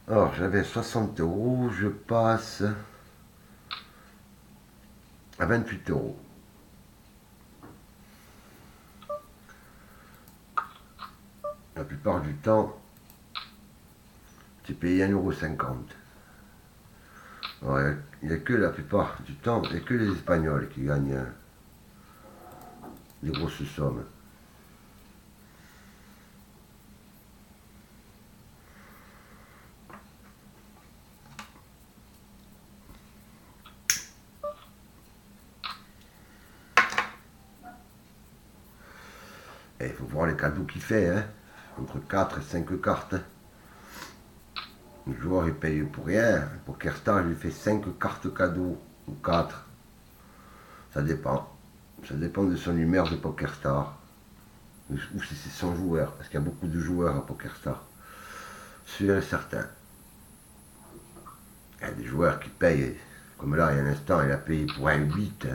Alors, j'avais 60 euros, je passe à 28 euros. La plupart du temps, c'est payé 1,50 €. Alors, il n'y a que la plupart du temps, il n'y a que les Espagnols qui gagnent des grosses sommes. Et il faut voir les cadeaux qu'il fait, hein. Entre 4 et 5 cartes. Le joueur il paye pour rien. Pour Kerstar, il lui fait 5 cartes cadeaux ou 4. Ça dépend. Ça dépend de son humeur de PokerStar. Ou si c'est son joueur. Parce qu'il y a beaucoup de joueurs à PokerStar. Sûr et certain. Il y a des joueurs qui payent. Comme là, il y a un instant, il a payé pour un 8.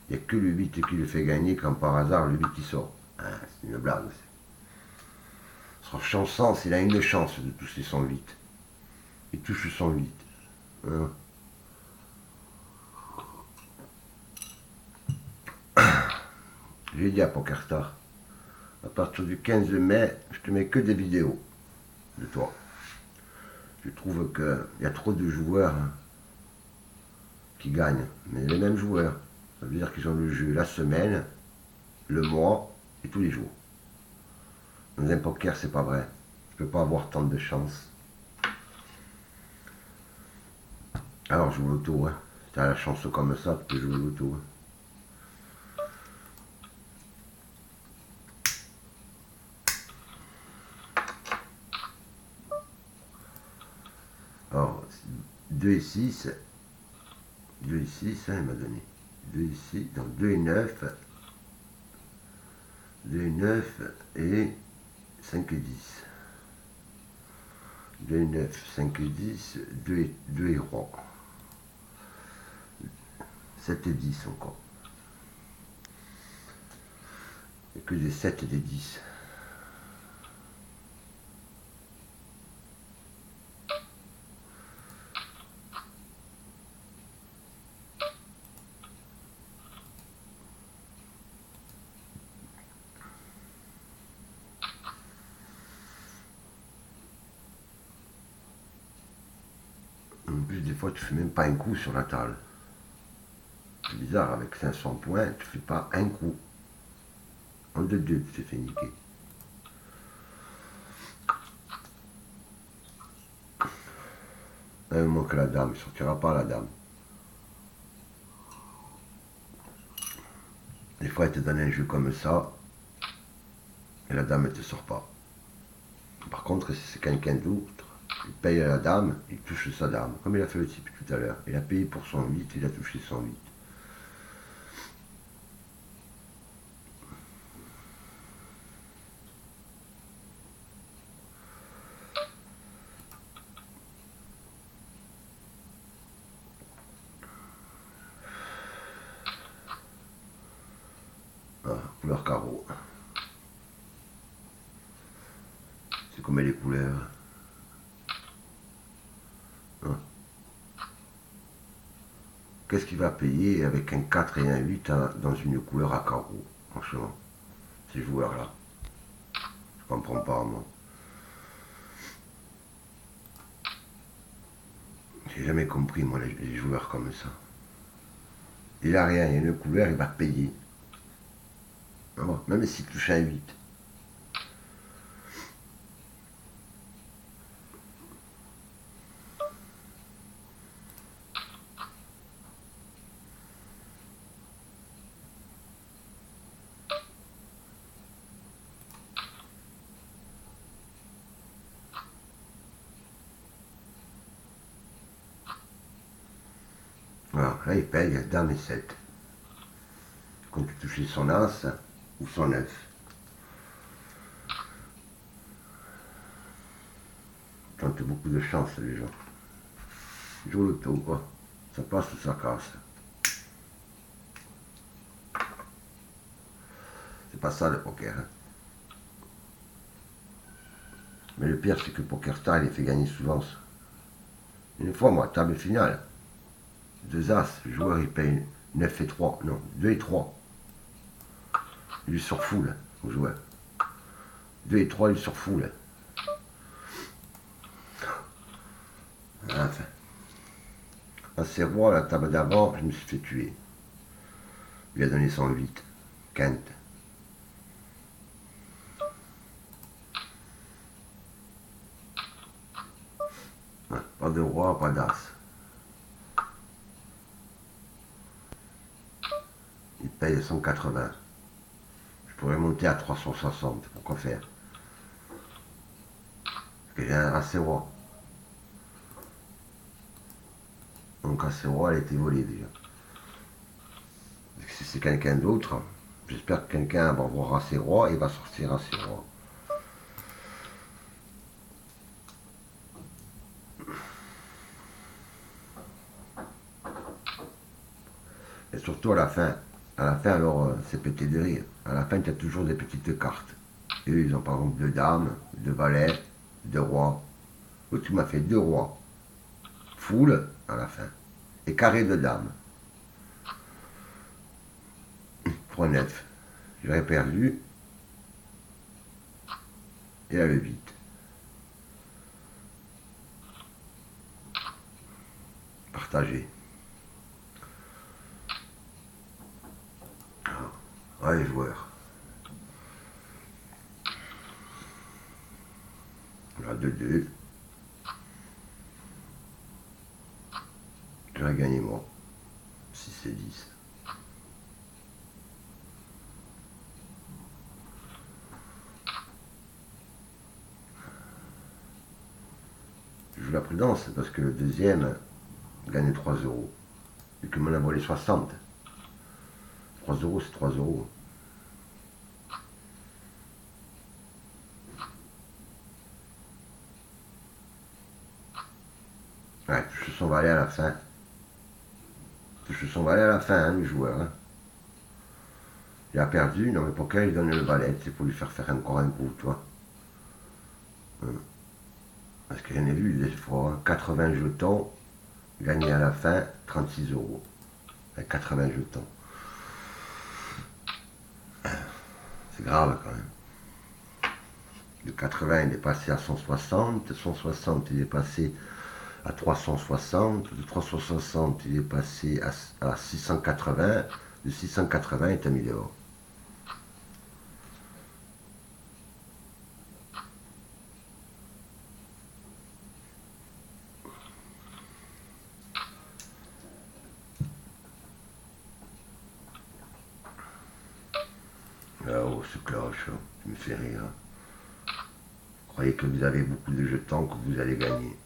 Il n'y a que le 8 qui le fait gagner quand par hasard le 8 il sort. Hein, c'est une blague. Sur chance, il a une chance de toucher son 8. Il touche son 8. Hein. J'ai dit à PokerStar, à partir du 15 mai, je te mets que des vidéos de toi. Je trouve qu'il y a trop de joueurs qui gagnent, mais les mêmes joueurs. Ça veut dire qu'ils ont le jeu la semaine, le mois et tous les jours. Dans un poker, c'est pas vrai. Je peux pas avoir tant de chance. Alors, je joue l'auto. Hein. Si tu as la chance comme ça, tu peux jouer l'auto. Hein. Alors, 2 et 6. 2 et 6, hein, il m'a donné. 2 et 6, donc 2 et 9. 2 et 9 et 5 et 10. 2 et 9, 5 et 10, 2 et roi. 7 et 10 encore. Il n'y a que des 7 et des 10. En plus, des fois, tu fais même pas un coup sur la table. C'est bizarre, avec 500 points, tu fais pas un coup. En 2-2, tu t'es fait niquer. Un moment que la dame, il ne sortira pas la dame. Des fois, elle te donne un jeu comme ça, et la dame, elle te sort pas. Par contre, si c'est quelqu'un d'autre, il paye à la dame, il touche sa dame. Comme il a fait le type tout à l'heure. Il a payé pour son 8, il a touché son 8. Ah, couleur carreau. C'est comme les couleurs. Ah. Qu'est-ce qu'il va payer avec un 4 et un 8 dans une couleur à carreau? Franchement, ces joueurs-là. Je comprends pas, moi. J'ai jamais compris, moi, les joueurs comme ça. Il a rien, il y a une couleur, il va payer. Ah bon, même s'il touche un 8. Voilà, là il paye dame et 7. Quand tu touches son as ou son 9. Tente beaucoup de chance les gens. Joue le taux quoi. Ça passe ou ça casse. C'est pas ça le poker. Hein. Mais le pire c'est que PokerStar il fait gagner souvent Une fois, moi, table finale. 2 As, le joueur il paye 9 et 3. Non, 2 et 3. Il lui sort full au joueur. 2 et 3, il lui sort full. Enfin. À ses rois, la table d'avant, je me suis fait tuer. Il a donné 108. Quinte. Pas de roi, pas d'as. Il paye 180. Je pourrais monter à 360. Pourquoi faire? Parce que j'ai un assez roi. Donc assez roi, elle a été volée déjà. Si c'est quelqu'un d'autre, j'espère que quelqu'un va voir assez roi et va sortir assez roi. Et surtout à la fin. À la fin, alors, c'est pété de rire. À la fin, tu as toujours des petites cartes. Et eux, ils ont par exemple 2 dames, 2 valets, 2 rois. Oh, tu m'as fait 2 rois. Full à la fin. Et carré de dames. Pour 9. J'aurais perdu. Et là, le 8. Partagé. Ah, les joueurs. Là, 2-2. J'aurais gagné moi. 6 et 10. Je joue la prudence parce que le deuxième gagne 3 euros. Et que m'en a volé 60. 3 euros, c'est 3 euros. Ouais, touche son valet à la fin. Touche son valet à la fin, hein, le joueur. Hein. Il a perdu, non mais pourquoi il donne le valet? C'est pour lui faire encore un coup, tu vois. Parce que j'en ai vu des fois, hein, 80 jetons, gagner à la fin 36 euros. Avec 80 jetons. C'est grave quand même. Le 80 il est passé à 160, 160 il est passé à 360, de 360 il est passé à 680, de 680 il est à 1000 euros. Là-haut, ce cloche, tu me fais rire. Croyez que vous avez beaucoup de jetons que vous allez gagner.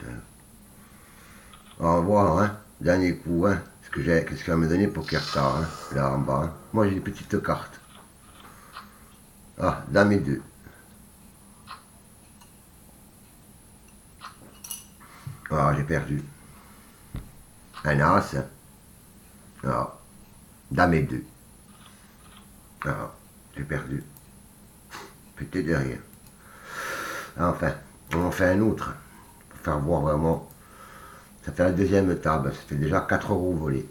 Hein. Au revoir, hein. Dernier coup, hein. Qu'est-ce qu'il va me donner pour Kerstar, hein, là en bas. Hein. Moi j'ai des petites cartes. Ah, dame et 2. Ah, j'ai perdu. Un as. Ah, dame et 2. Ah, j'ai perdu. Pété derrière. Enfin, on en fait un autre. Pour faire voir vraiment. Ça fait la deuxième table. Ça fait déjà 4 euros volés.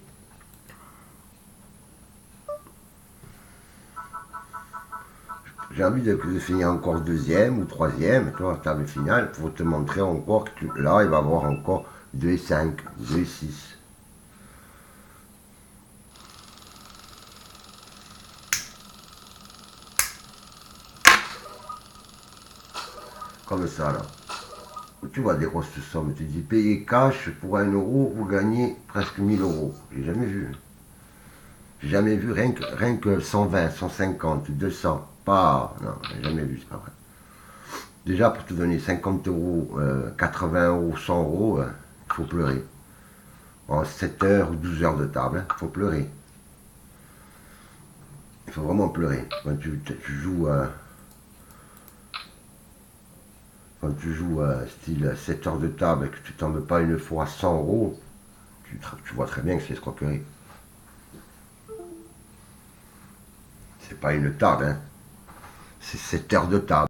J'ai envie de finir encore deuxième ou troisième, tu vois, table finale, pour te montrer encore que là, il va y avoir encore 2 et 5, 2 et 6. Comme ça, là. Tu vois des grosses sommes, tu dis payer cash pour 1 euro, vous gagnez presque 1000 euros. J'ai jamais vu. J'ai jamais vu rien que 120, 150, 200. Pas, non, j'ai jamais vu, c'est pas vrai. Déjà, pour te donner 50 euros, 80 euros, 100 euros, il faut pleurer. En 7 heures ou 12 heures de table, il faut pleurer. Il faut vraiment pleurer. Quand tu joues style 7 heures de table et que tu tombes pas une fois à 100 euros, tu vois très bien que c'est escroquerie. C'est pas une table, hein. C'est 7 heures de table.